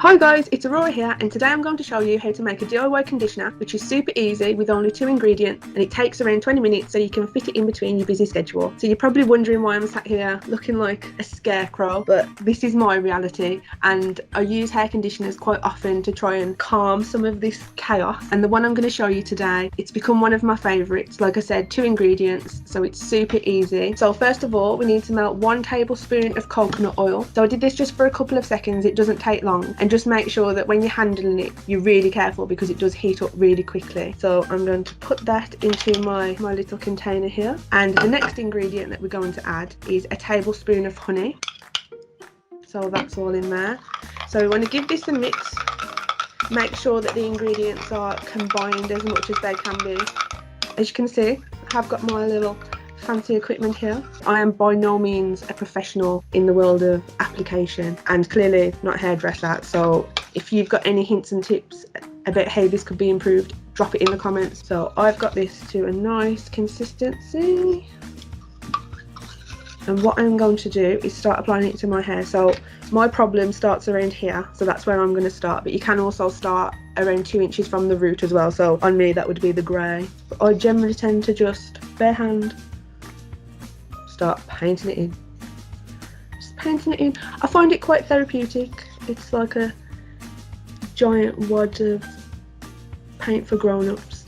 Hi guys, it's Aurora here, and today I'm going to show you how to make a DIY conditioner which is super easy with only 2 ingredients, and it takes around 20 minutes so you can fit it in between your busy schedule. So you're probably wondering why I'm sat here looking like a scarecrow, but this is my reality, and I use hair conditioners quite often to try and calm some of this chaos. And the one I'm going to show you today, it's become one of my favourites. Like I said, 2 ingredients, so it's super easy. So first of all, we need to melt 1 tablespoon of coconut oil. So I did this just for a couple of seconds, it doesn't take long. And just make sure that when you're handling it, you're really careful because it does heat up really quickly. So I'm going to put that into my little container here. And the next ingredient that we're going to add is a tablespoon of honey. So that's all in there. So we want to give this a mix. Make sure that the ingredients are combined as much as they can be. As you can see, I have got my little fancy equipment here. I am by no means a professional in the world of application, and clearly not a hairdresser, so if you've got any hints and tips about how this could be improved, drop it in the comments. So I've got this to a nice consistency, and what I'm going to do is start applying it to my hair. So my problem starts around here, so that's where I'm going to start, but you can also start around 2 inches from the root as well. So on me that would be the grey, but I generally tend to just bare hand start painting it in. Just painting it in. I find it quite therapeutic. It's like a giant wad of paint for grown-ups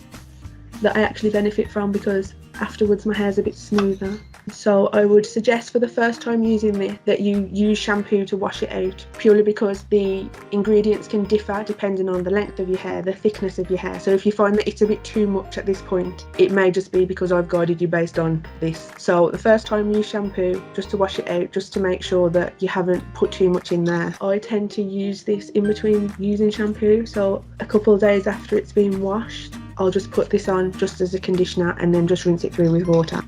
that I actually benefit from, because afterwards my hair's a bit smoother. So I would suggest for the first time using this that you use shampoo to wash it out, purely because the ingredients can differ depending on the length of your hair, the thickness of your hair. So if you find that it's a bit too much at this point, it may just be because I've guided you based on this. So the first time use shampoo just to wash it out, just to make sure that you haven't put too much in there. I tend to use this in between using shampoo, so a couple of days after it's been washed, I'll just put this on just as a conditioner and then just rinse it through with water.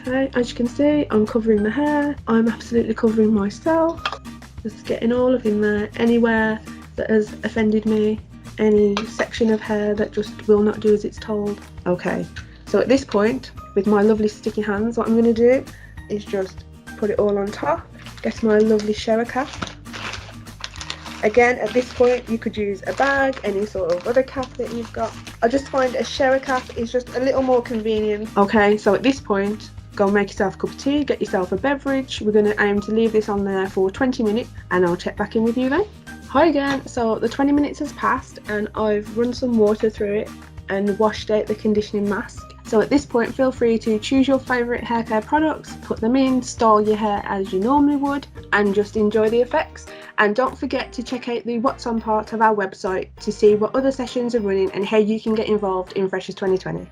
Okay, as you can see, I'm covering the hair. I'm absolutely covering myself. Just getting all of in there. Anywhere that has offended me, any section of hair that just will not do as it's told. Okay, so at this point, with my lovely sticky hands, what I'm going to do is just put it all on top. Get my lovely shower cap. Again, at this point, you could use a bag, any sort of other cap that you've got. I just find a shower cap is just a little more convenient. Okay, so at this point, go make yourself a cup of tea, get yourself a beverage. We're going to aim to leave this on there for 20 minutes, and I'll check back in with you then. Hi again. So the 20 minutes has passed and I've run some water through it and washed out the conditioning mask. So at this point, feel free to choose your favourite hair care products, put them in, style your hair as you normally would, and just enjoy the effects. And don't forget to check out the What's On part of our website to see what other sessions are running and how you can get involved in Freshers 2020.